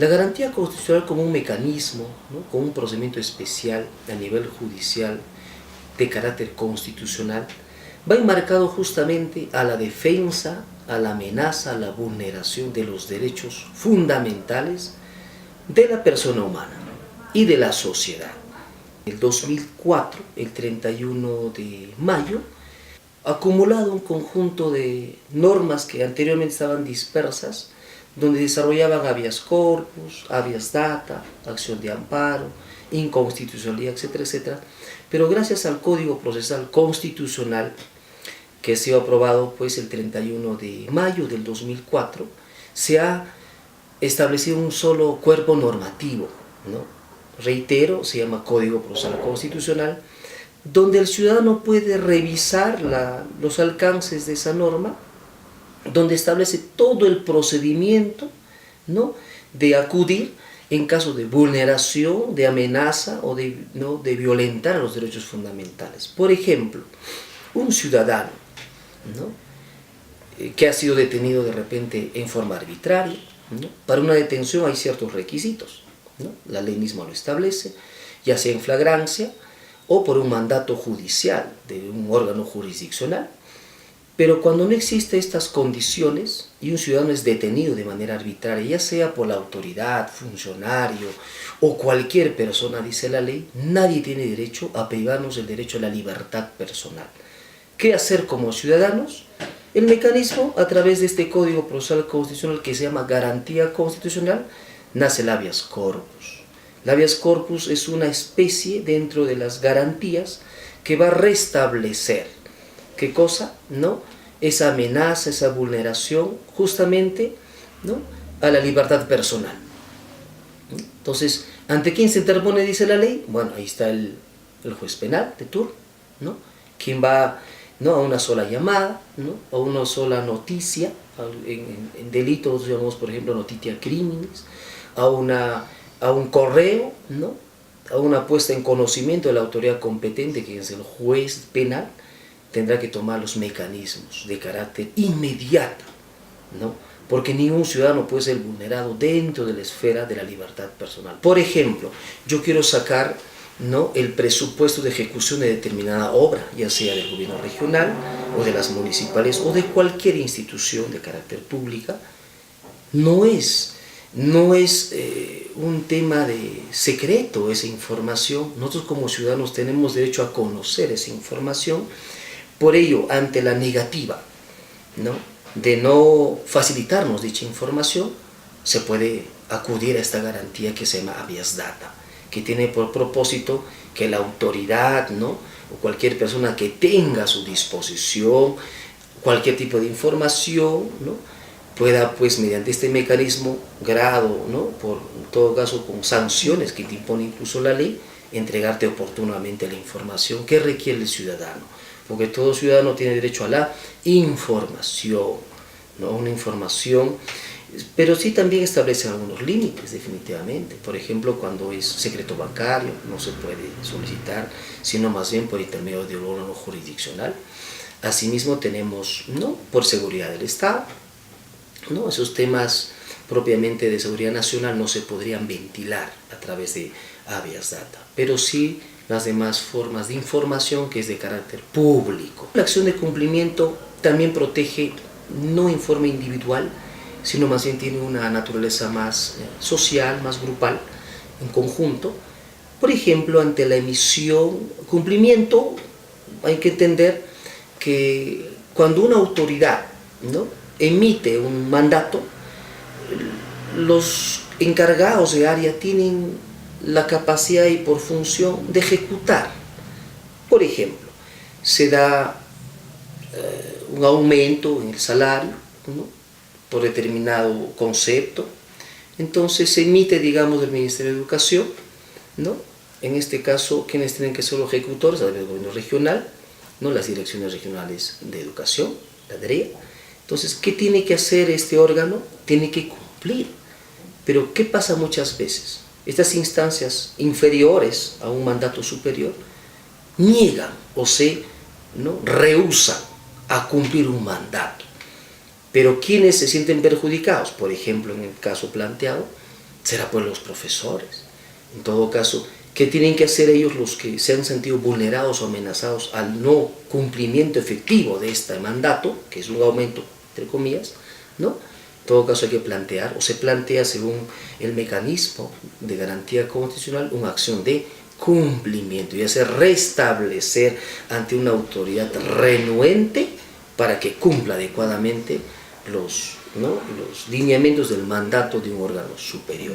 La garantía constitucional como un mecanismo, ¿no?, con un procedimiento especial a nivel judicial de carácter constitucional, va enmarcado justamente a la defensa, a la amenaza, a la vulneración de los derechos fundamentales de la persona humana y de la sociedad. En el 2004, el 31 de mayo, acumulado un conjunto de normas que anteriormente estaban dispersas, donde desarrollaban habeas corpus, habeas data, acción de amparo, inconstitucionalidad, etcétera, etcétera. Pero gracias al Código Procesal Constitucional, que ha sido aprobado pues el 31 de mayo del 2004, se ha establecido un solo cuerpo normativo, ¿no? Reitero, se llama Código Procesal Constitucional, donde el ciudadano puede revisar los alcances de esa norma, donde establece todo el procedimiento, ¿no?, de acudir en caso de vulneración, de amenaza o ¿no?, de violentar los derechos fundamentales. Por ejemplo, un ciudadano, ¿no?, que ha sido detenido de repente en forma arbitraria, ¿no? Para una detención hay ciertos requisitos, ¿no? La ley misma lo establece, ya sea en flagrancia o por un mandato judicial de un órgano jurisdiccional. Pero cuando no existen estas condiciones y un ciudadano es detenido de manera arbitraria, ya sea por la autoridad, funcionario o cualquier persona, dice la ley, nadie tiene derecho a privarnos del derecho a la libertad personal. ¿Qué hacer como ciudadanos? El mecanismo, a través de este Código Procesal Constitucional que se llama Garantía Constitucional, nace el habeas corpus. El habeas corpus es una especie dentro de las garantías que va a restablecer, ¿qué cosa? ¿No?, esa amenaza, esa vulneración justamente, ¿no?, a la libertad personal. Entonces, ¿ante quién se interpone, dice la ley? Bueno, ahí está el juez penal de turno, ¿no?, quien va, ¿no?, a una sola llamada, ¿no?, a una sola noticia, en delitos, llamamos por ejemplo noticia criminis, a un correo, ¿no?, a una puesta en conocimiento de la autoridad competente, que es el juez penal, tendrá que tomar los mecanismos de carácter inmediato, ¿no?, porque ningún ciudadano puede ser vulnerado dentro de la esfera de la libertad personal. Por ejemplo, yo quiero sacar, ¿no?, el presupuesto de ejecución de determinada obra, ya sea del gobierno regional o de las municipales o de cualquier institución de carácter pública. No es un tema de secreto esa información. Nosotros como ciudadanos tenemos derecho a conocer esa información. Por ello, ante la negativa, ¿no?, de no facilitarnos dicha información, se puede acudir a esta garantía que se llama habeas data, que tiene por propósito que la autoridad, ¿no?, o cualquier persona que tenga a su disposición cualquier tipo de información, ¿no?, pueda, pues, mediante este mecanismo, grado, ¿no?, por en todo caso con sanciones que te impone incluso la ley, entregarte oportunamente la información que requiere el ciudadano. Porque todo ciudadano tiene derecho a la información, ¿no?, una información, pero sí también establece algunos límites definitivamente. Por ejemplo, cuando es secreto bancario no se puede solicitar, sino más bien por intermedio de un órgano jurisdiccional. Asimismo tenemos, ¿no?, por seguridad del Estado, ¿no?, esos temas propiamente de seguridad nacional no se podrían ventilar a través de habeas data, pero sí las demás formas de información que es de carácter público. La acción de cumplimiento también protege no en forma individual, sino más bien tiene una naturaleza más social, más grupal, en conjunto. Por ejemplo, ante la emisión, cumplimiento, hay que entender que cuando una autoridad, ¿no?, emite un mandato, los encargados de área tienen la capacidad y por función de ejecutar. Por ejemplo, se da un aumento en el salario, ¿no?, por determinado concepto, entonces se emite, digamos, del Ministerio de Educación, ¿no?, en este caso, quienes tienen que ser los ejecutores, el gobierno regional, ¿no?, las direcciones regionales de educación, la DREA. Entonces, ¿qué tiene que hacer este órgano? Tiene que cumplir. Pero, ¿qué pasa muchas veces? Estas instancias inferiores a un mandato superior niegan o ¿no?, rehúsan a cumplir un mandato. Pero ¿quiénes se sienten perjudicados? Por ejemplo, en el caso planteado, será pues los profesores. En todo caso, ¿qué tienen que hacer ellos los que se han sentido vulnerados o amenazados al no cumplimiento efectivo de este mandato, que es un aumento, entre comillas, ¿no? En todo caso hay que plantear, o se plantea según el mecanismo de garantía constitucional, una acción de cumplimiento y hacer restablecer ante una autoridad renuente para que cumpla adecuadamente los lineamientos del mandato de un órgano superior.